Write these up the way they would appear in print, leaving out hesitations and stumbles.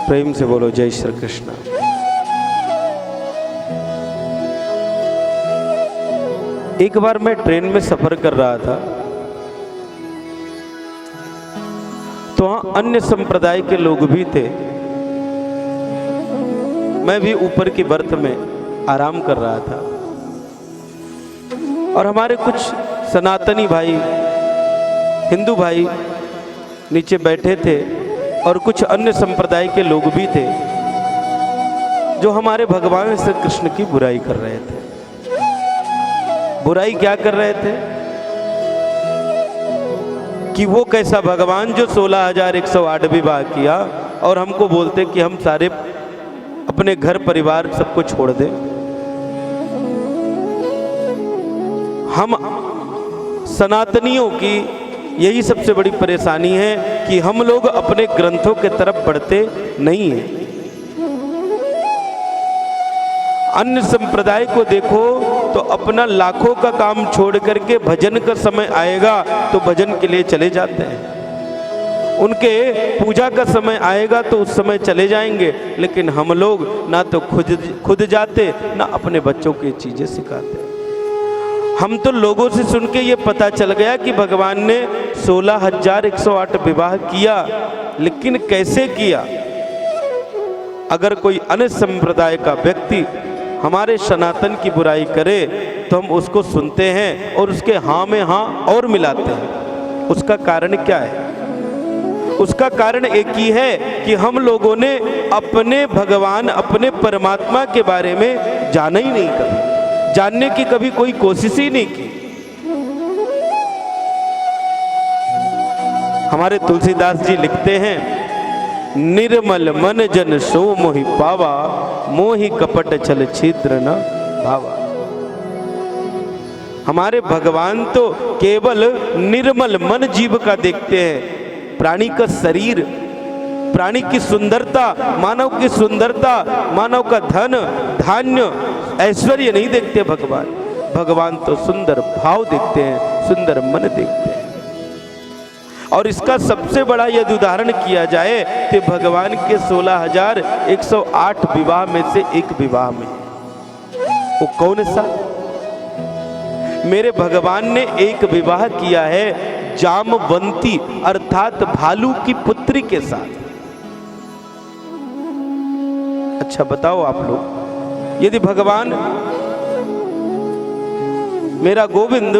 प्रेम से बोलो जय श्री कृष्ण। एक बार मैं ट्रेन में सफर कर रहा था तो वहां अन्य संप्रदाय के लोग भी थे। मैं भी ऊपर की बर्थ में आराम कर रहा था और हमारे कुछ सनातनी भाई, हिंदू भाई नीचे बैठे थे और कुछ अन्य संप्रदाय के लोग भी थे जो हमारे भगवान श्री कृष्ण की बुराई कर रहे थे। बुराई क्या कर रहे थे कि वो कैसा भगवान जो 16,108 विवाह किया और हमको बोलते कि हम सारे अपने घर परिवार सबको छोड़ दें। हम सनातनियों की यही सबसे बड़ी परेशानी है कि हम लोग अपने ग्रंथों के तरफ बढ़ते नहीं हैं। अन्य संप्रदाय को देखो तो अपना लाखों का काम छोड़ करके भजन का समय आएगा तो भजन के लिए चले जाते हैं, उनके पूजा का समय आएगा तो उस समय चले जाएंगे। लेकिन हम लोग ना तो खुद जाते ना अपने बच्चों को ये चीजें सिखाते। हम तो लोगों से सुन के ये पता चल गया कि भगवान ने 16,108 विवाह किया, लेकिन कैसे किया। अगर कोई अन्य संप्रदाय का व्यक्ति हमारे सनातन की बुराई करे तो हम उसको सुनते हैं और उसके हाँ में हाँ और मिलाते हैं। उसका कारण क्या है? उसका कारण एक ही है कि हम लोगों ने अपने भगवान, अपने परमात्मा के बारे में जाना ही नहीं, कभी जानने की कभी कोई कोशिश ही नहीं की। हमारे तुलसीदास जी लिखते हैं, निर्मल मन जन सो मोहि पावा, मोहि कपट छल छिद्र न भावा। हमारे भगवान तो केवल निर्मल मन जीव का देखते हैं। प्राणी का शरीर, प्राणी की सुंदरता, मानव की सुंदरता, मानव का धन धान्य ऐश्वर्य नहीं देखते भगवान। भगवान तो सुंदर भाव देखते हैं, सुंदर मन देखते हैं। और इसका सबसे बड़ा यदि उदाहरण किया जाए तो भगवान के 16,108 विवाह में से एक विवाह में, वो कौन सा? मेरे भगवान ने एक विवाह किया है जामवंती अर्थात भालू की पुत्री के साथ। अच्छा बताओ आप लोग, यदि भगवान मेरा गोविंद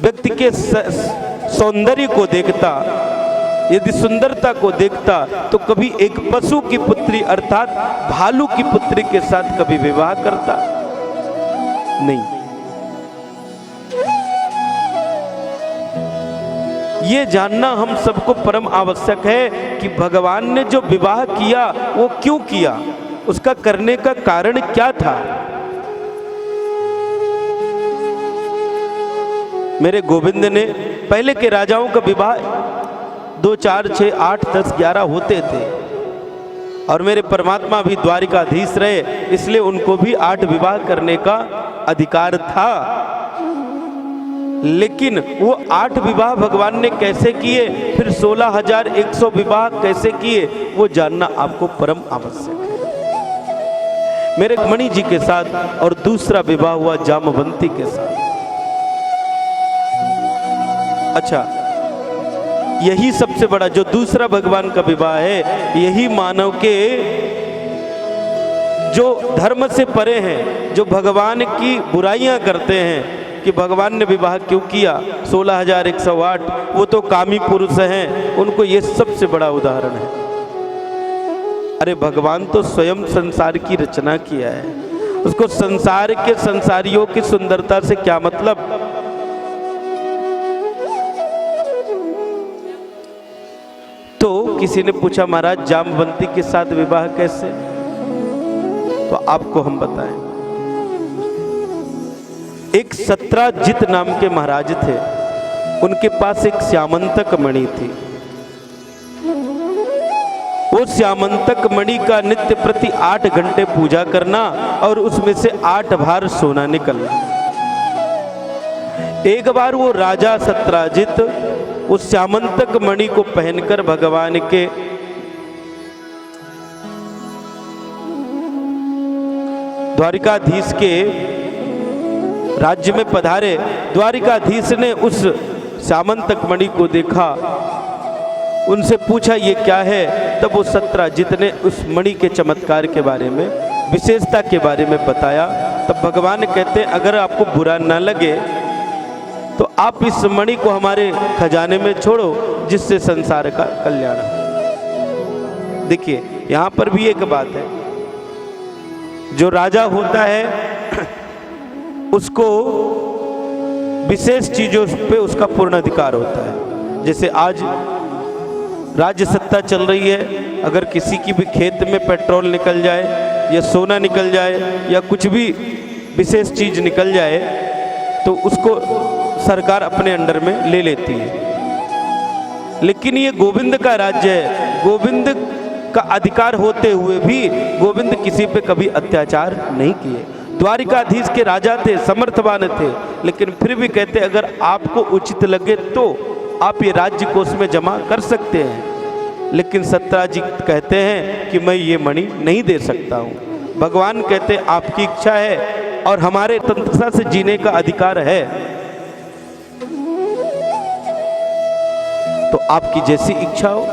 व्यक्ति के सौंदर्य को देखता, यदि सुंदरता को देखता, तो कभी एक पशु की पुत्री अर्थात भालू की पुत्री के साथ कभी विवाह करता? नहीं। ये जानना हम सबको परम आवश्यक है कि भगवान ने जो विवाह किया वो क्यों किया, उसका करने का कारण क्या था। मेरे गोविंद ने पहले के राजाओं का विवाह 2, 4, 6, 8, 10, 11 होते थे और मेरे परमात्मा भी द्वारिकाधीश रहे, इसलिए उनको भी 8 विवाह करने का अधिकार था। लेकिन वो 8 विवाह भगवान ने कैसे किए, फिर 16,100 विवाह कैसे किए, वो जानना आपको परम आवश्यक है। मेरे मणि जी के साथ और दूसरा विवाह हुआ जामवंती के साथ। अच्छा, यही सबसे बड़ा जो दूसरा भगवान का विवाह है, यही मानव के जो धर्म से परे हैं, जो भगवान की बुराइयां करते हैं कि भगवान ने विवाह क्यों किया 16,108, वो तो कामी पुरुष हैं, उनको ये सबसे बड़ा उदाहरण है। अरे भगवान तो स्वयं संसार की रचना किया है, उसको संसार के संसारियों की सुंदरता से क्या मतलब। तो किसी ने पूछा महाराज जामवंती के साथ विवाह कैसे, तो आपको हम बताएं। एक सत्राजित नाम के महाराज थे, उनके पास एक श्यामंतक मणि थी। वो श्यामंतक मणि का नित्य प्रति 8 घंटे पूजा करना और उसमें से 8 भार सोना निकलना। एक बार वो राजा सत्राजित उस श्यामंतक मणि को पहनकर भगवान के द्वारिकाधीश के राज्य में पधारे। द्वारिकाधीश ने उस सामंतक मणि को देखा, उनसे पूछा ये क्या है। तब वो सत्राजित ने उस मणि के चमत्कार के बारे में, विशेषता के बारे में बताया। तब भगवान कहते हैं अगर आपको बुरा ना लगे तो आप इस मणि को हमारे खजाने में छोड़ो, जिससे संसार का कल्याण हो। देखिए यहां पर भी एक बात है, जो राजा होता है उसको विशेष चीजों पे उसका पूर्ण अधिकार होता है। जैसे आज राज्य सत्ता चल रही है, अगर किसी की भी खेत में पेट्रोल निकल जाए या सोना निकल जाए या कुछ भी विशेष चीज निकल जाए तो उसको सरकार अपने अंडर में ले लेती है। लेकिन ये गोविंद का राज्य है, गोविंद का अधिकार होते हुए भी गोविंद किसी पे कभी अत्याचार नहीं किए। द्वारिकाधीश के राजा थे, समर्थवान थे, लेकिन फिर भी कहते अगर आपको उचित लगे तो आप ये राज्य कोष में जमा कर सकते हैं। लेकिन सत्राजित कहते हैं कि मैं ये मणि नहीं दे सकता हूँ। भगवान कहते आपकी इच्छा है और हमारे तंत्रता से जीने का अधिकार है, तो आपकी जैसी इच्छा हो।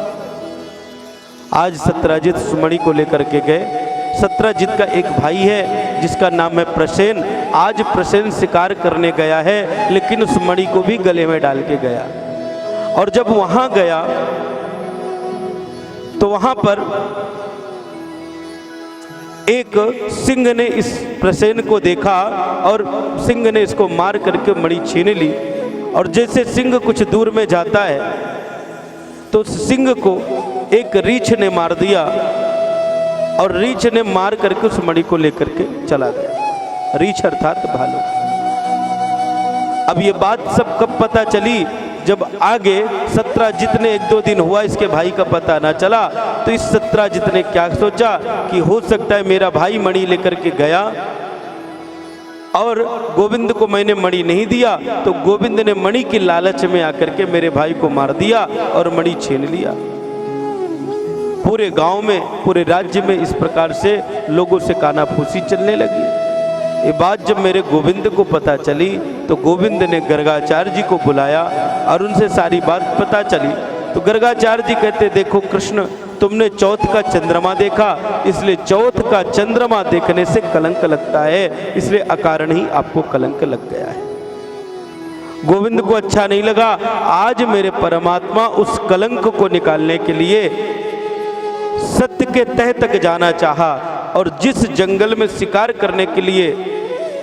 आज सत्राजित उस मणि को लेकर के गए। सत्राजित का एक भाई है जिसका नाम है प्रसेन। आज प्रसेन शिकार करने गया है, लेकिन उस मणि को भी गले में डाल के गया। और जब वहां गया तो वहां पर एक सिंह ने इस प्रसेन को देखा और सिंह ने इसको मार करके मणि छीन ली। और जैसे सिंह कुछ दूर में जाता है तो सिंह को एक रीछ ने मार दिया और रीछ ने मार करके उस मणि को लेकर के चला गया। रीछ अर्थात भालू। अब ये बात सब कब पता चली, जब आगे सत्राजित ने 1-2 दिन हुआ इसके भाई का पता ना चला, तो इस सत्राजित ने क्या सोचा कि हो सकता है मेरा भाई मणि लेकर के गया और गोविंद को मैंने मणि नहीं दिया, तो गोविंद ने मणि की लालच में आकर के मेरे भाई को मार दिया और मणि छीन लिया। पूरे गांव में, पूरे राज्य में इस प्रकार से लोगों से कानाफूसी चलने लगी। ये बात जब मेरे गोविंद को पता चली तो गोविंद ने गर्गाचार्य जी को बुलाया और उनसे सारी बात पता चली। तो गर्गाचार्य जी कहते देखो कृष्ण, तुमने चौथ का चंद्रमा देखा, इसलिए चौथ का चंद्रमा देखने से कलंक लगता है, इसलिए अकारण ही आपको कलंक लग गया है। गोविंद को अच्छा नहीं लगा। आज मेरे परमात्मा उस कलंक को निकालने के लिए सत्य के तह तक जाना चाहा और जिस जंगल में शिकार करने के लिए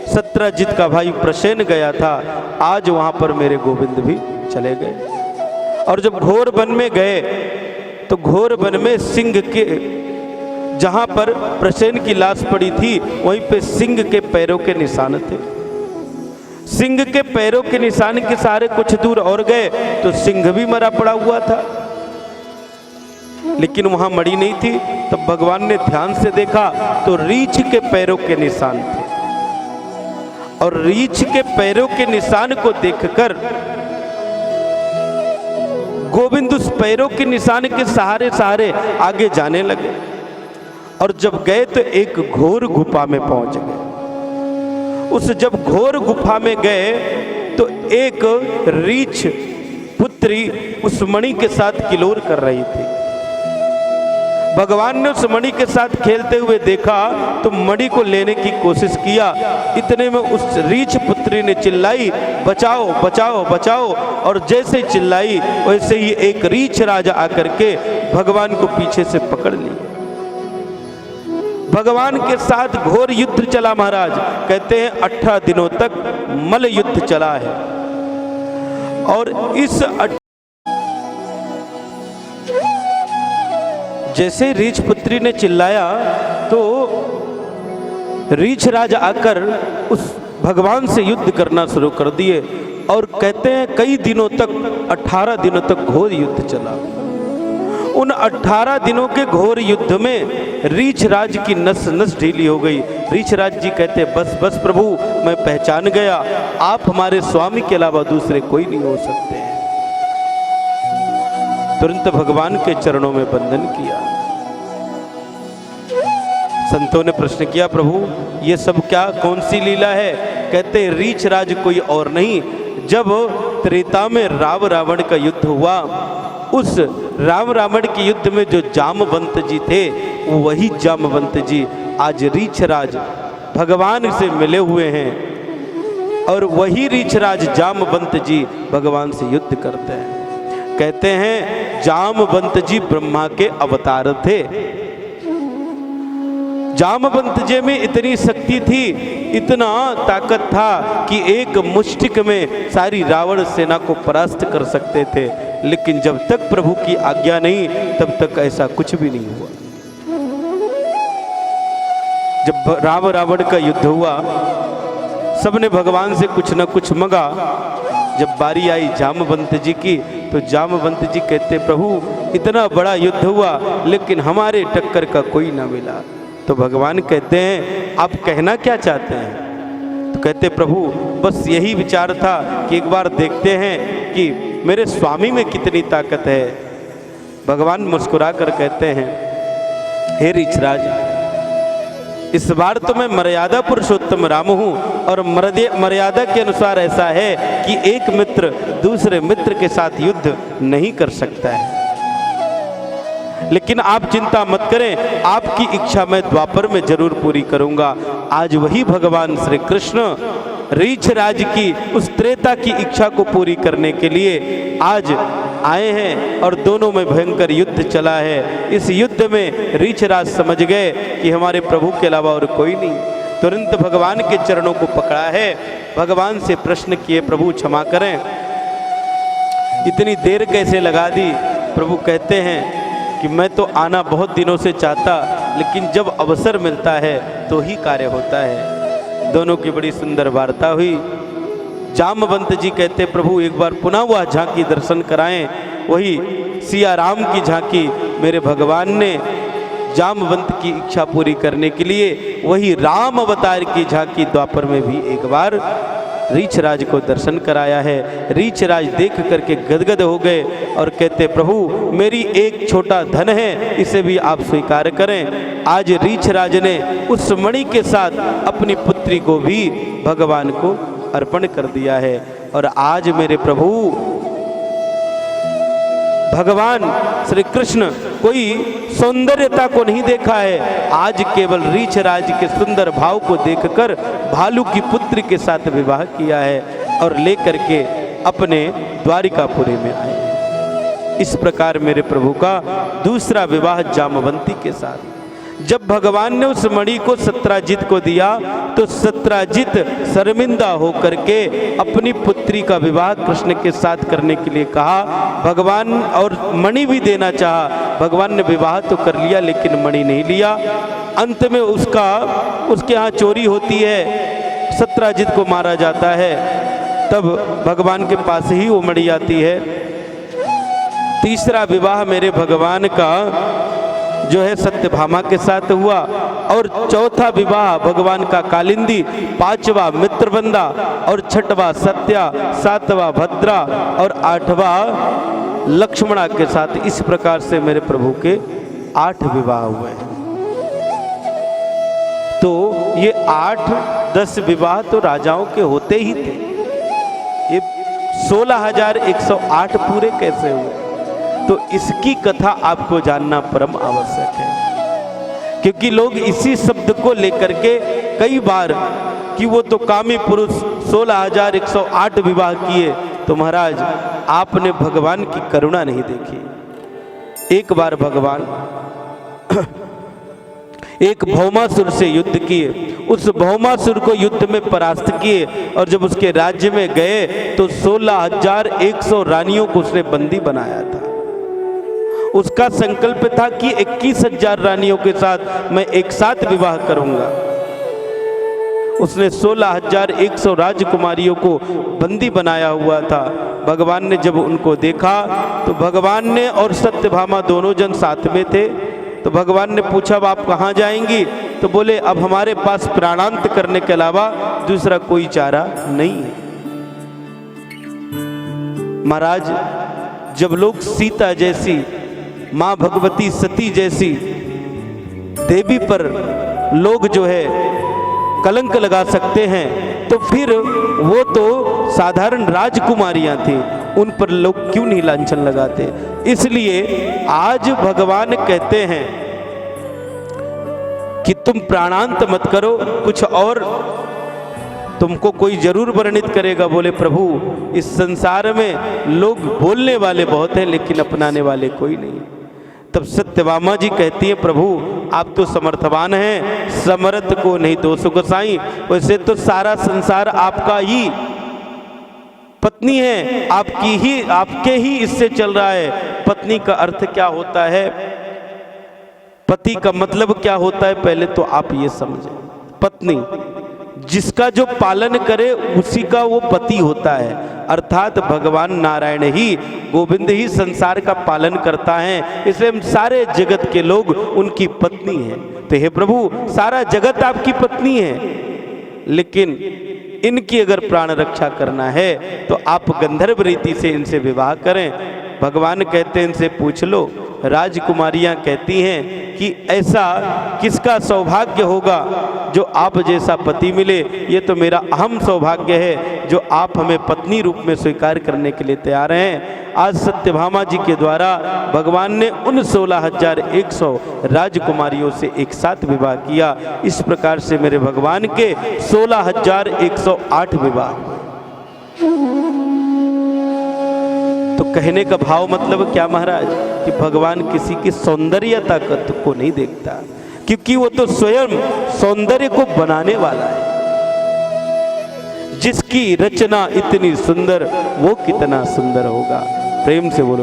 सत्राजित का भाई प्रसेन गया था, आज वहां पर मेरे गोविंद भी चले गए। और जब घोर वन में गए तो घोर वन में सिंह के, जहां पर प्रसेन की लाश पड़ी थी वहीं पे सिंह के पैरों के निशान थे। सिंह के पैरों के निशान के सहारे कुछ दूर और गए तो सिंह भी मरा पड़ा हुआ था, लेकिन वहां मणि नहीं थी। तब भगवान ने ध्यान से देखा तो रीछ के पैरों के निशान थे। और रीछ के पैरों के निशान को देखकर गोविंद उस पैरों के निशान के सहारे सहारे आगे जाने लगे। और जब गए तो एक घोर गुफा में पहुंच गए। उस जब घोर गुफा में गए तो एक रीछ पुत्री उस मणि के साथ किलोर कर रही थी। भगवान ने उस मणि के साथ खेलते हुए देखा तो मणि को लेने की कोशिश किया। इतने में उस रीछ पुत्री ने चिल्लाई, बचाओ बचाओ बचाओ। और जैसे चिल्लाई वैसे ही एक रीछ राजा आकर के भगवान को पीछे से पकड़ लिया। भगवान के साथ घोर युद्ध चला महाराज। कहते हैं 18 दिनों तक मल युद्ध चला है। और इस जैसे रीछ पुत्री ने चिल्लाया तो रीछ राज आकर उस भगवान से युद्ध करना शुरू कर दिए। और कहते हैं कई दिनों तक, 18 दिनों तक घोर युद्ध चला। उन 18 दिनों के घोर युद्ध में रीछ राज की नस नस ढीली हो गई। रीछ राज जी कहते बस बस प्रभु, मैं पहचान गया, आप हमारे स्वामी के अलावा दूसरे कोई नहीं हो सकते। तुरंत भगवान के चरणों में बंधन किया। संतों ने प्रश्न किया, प्रभु ये सब क्या, कौन सी लीला है? कहते रीछ राज कोई और नहीं, जब त्रेता में राम रावण का युद्ध हुआ, उस राम रावण के युद्ध में जो जामवंत जी थे, वही जामवंत जी आज रीछ राज भगवान से मिले हुए हैं, और वही रीछ राज जामवंत जी भगवान से युद्ध करते हैं। कहते हैं जामवंत जी ब्रह्मा के अवतार थे। जामवंत जी में इतनी शक्ति थी, इतना ताकत था कि एक मुष्टिक में सारी रावण सेना को परास्त कर सकते थे, लेकिन जब तक प्रभु की आज्ञा नहीं तब तक ऐसा कुछ भी नहीं हुआ। जब राम रावण का युद्ध हुआ, सबने भगवान से कुछ न कुछ मांगा। जब बारी आई जामवंत जी की, तो जामवंत जी कहते, प्रभु इतना बड़ा युद्ध हुआ लेकिन हमारे टक्कर का कोई ना मिला। तो भगवान कहते हैं आप कहना क्या चाहते हैं? तो कहते, प्रभु बस यही विचार था कि एक बार देखते हैं कि मेरे स्वामी में कितनी ताकत है। भगवान मुस्कुरा कर कहते हैं, हे रीछराज, इस बार तो मैं मर्यादा पुरुषोत्तम राम हूं, और मर्यादा के अनुसार ऐसा है कि एक मित्र दूसरे मित्र के साथ युद्ध नहीं कर सकता है। लेकिन आप चिंता मत करें, आपकी इच्छा मैं द्वापर में जरूर पूरी करूंगा। आज वही भगवान श्री कृष्ण रीछ राज की उस त्रेता की इच्छा को पूरी करने के लिए आज आए हैं, और दोनों में भयंकर युद्ध चला है। इस युद्ध में रीछ राज समझ गए कि हमारे प्रभु के अलावा और कोई नहीं। तुरंत भगवान के चरणों को पकड़ा है, भगवान से प्रश्न किए, प्रभु क्षमा करें, इतनी देर कैसे लगा दी? प्रभु कहते हैं कि मैं तो आना बहुत दिनों से चाहता, लेकिन जब अवसर मिलता है तो ही कार्य होता है। दोनों की बड़ी सुंदर वार्ता हुई। जामवंत जी कहते, प्रभु एक बार पुनः वह झांकी दर्शन कराएं। वही सिया राम की झांकी मेरे भगवान ने जामवंत की इच्छा पूरी करने के लिए वही राम अवतार की झांकी द्वापर में भी एक बार रीछ राज को दर्शन कराया है। रीछ राज देख करके गदगद हो गए और कहते, प्रभु मेरी एक छोटा धन है, इसे भी आप स्वीकार करें। आज रीछ राज ने उस मणि के साथ अपनी पुत्री को भी भगवान को अर्पण कर दिया है। और आज मेरे प्रभु भगवान श्री कृष्ण कोई सौंदर्यता को नहीं देखा है, आज केवल रीछ राज के सुंदर भाव को देखकर भालू की पुत्री के साथ विवाह किया है और लेकर के अपने द्वारिकापुरी में आए। इस प्रकार मेरे प्रभु का दूसरा विवाह जामवंती के साथ। जब भगवान ने उस मणि को सत्राजित को दिया तो सत्राजित शर्मिंदा होकर के अपनी पुत्री का विवाह कृष्ण के साथ करने के लिए कहा। भगवान और मणि भी देना चाहा, भगवान ने विवाह तो कर लिया लेकिन मणि नहीं लिया। अंत में उसके यहाँ चोरी होती है, सत्राजित को मारा जाता है, तब भगवान के पास ही वो मणि आती है। तीसरा विवाह मेरे भगवान का जो है सत्यभामा के साथ हुआ, और चौथा विवाह भगवान का कालिंदी, पांचवा मित्रबंदा और छठवा सत्या, सातवां भद्रा और आठवां लक्ष्मणा के साथ। इस प्रकार से मेरे प्रभु के 8 विवाह हुए। तो ये 8-10 विवाह तो राजाओं के होते ही थे, ये 16,108 पूरे कैसे हुए? तो इसकी कथा आपको जानना परम आवश्यक है, क्योंकि लोग इसी शब्द को लेकर के कई बार कि वो तो कामी पुरुष 16,108 विवाह किए, तो महाराज आपने भगवान की करुणा नहीं देखी। एक बार भगवान एक भौमासुर से युद्ध किए, उस भौमासुर को युद्ध में परास्त किए, और जब उसके राज्य में गए तो 16,100 रानियों को उसने बंदी बनाया था। उसका संकल्प था कि 21,000 रानियों के साथ मैं एक साथ विवाह करूंगा। उसने 16,100 राजकुमारियों को बंदी बनाया हुआ था। भगवान ने जब उनको देखा तो भगवान ने और सत्यभामा दोनों जन साथ में थे। तो भगवान ने पूछा, अब आप कहाँ जाएंगी? तो बोले, अब हमारे पास प्राणांत करने के अलावा दूसरा कोई चारा नहीं है। महाराज, जब लोग सीता जैसी, माँ भगवती सती जैसी देवी पर लोग जो है कलंक लगा सकते हैं, तो फिर वो तो साधारण राजकुमारियां थी, उन पर लोग क्यों नहीं लांछन लगाते। इसलिए आज भगवान कहते हैं कि तुम प्राणांत मत करो, कुछ और तुमको कोई जरूर वर्णित करेगा। बोले प्रभु, इस संसार में लोग बोलने वाले बहुत हैं लेकिन अपनाने वाले कोई नहीं। तब सत्यभामा जी कहती है, प्रभु आप तो समर्थवान हैं, समर्थ को नहीं दोष गोसाई। वैसे तो सारा संसार आपका ही पत्नी है, आपके ही इससे चल रहा है। पत्नी का अर्थ क्या होता है, पति का मतलब क्या होता है, पहले तो आप ये समझें। पत्नी जिसका जो पालन करे उसी का वो पति होता है, अर्थात भगवान नारायण ही, गोविंद ही संसार का पालन करता है, इसलिए हम सारे जगत के लोग उनकी पत्नी हैं। तो हे प्रभु, सारा जगत आपकी पत्नी है, लेकिन इनकी अगर प्राण रक्षा करना है तो आप गंधर्व रीति से इनसे विवाह करें। भगवान कहते हैं इनसे पूछ लो। राजकुमारियां कहती हैं कि ऐसा किसका सौभाग्य होगा जो आप जैसा पति मिले। ये तो मेरा अहम सौभाग्य है जो आप हमें पत्नी रूप में स्वीकार करने के लिए तैयार हैं। आज सत्यभामा जी के द्वारा भगवान ने उन 16,100 राजकुमारियों से एक साथ विवाह किया। इस प्रकार से मेरे भगवान के 16,108 विवाह। तो कहने का भाव मतलब क्या महाराज, कि भगवान किसी की सौंदर्यता को नहीं देखता, क्योंकि वो तो स्वयं सौंदर्य को बनाने वाला है। जिसकी रचना इतनी सुंदर, वो कितना सुंदर होगा। प्रेम से बोलो।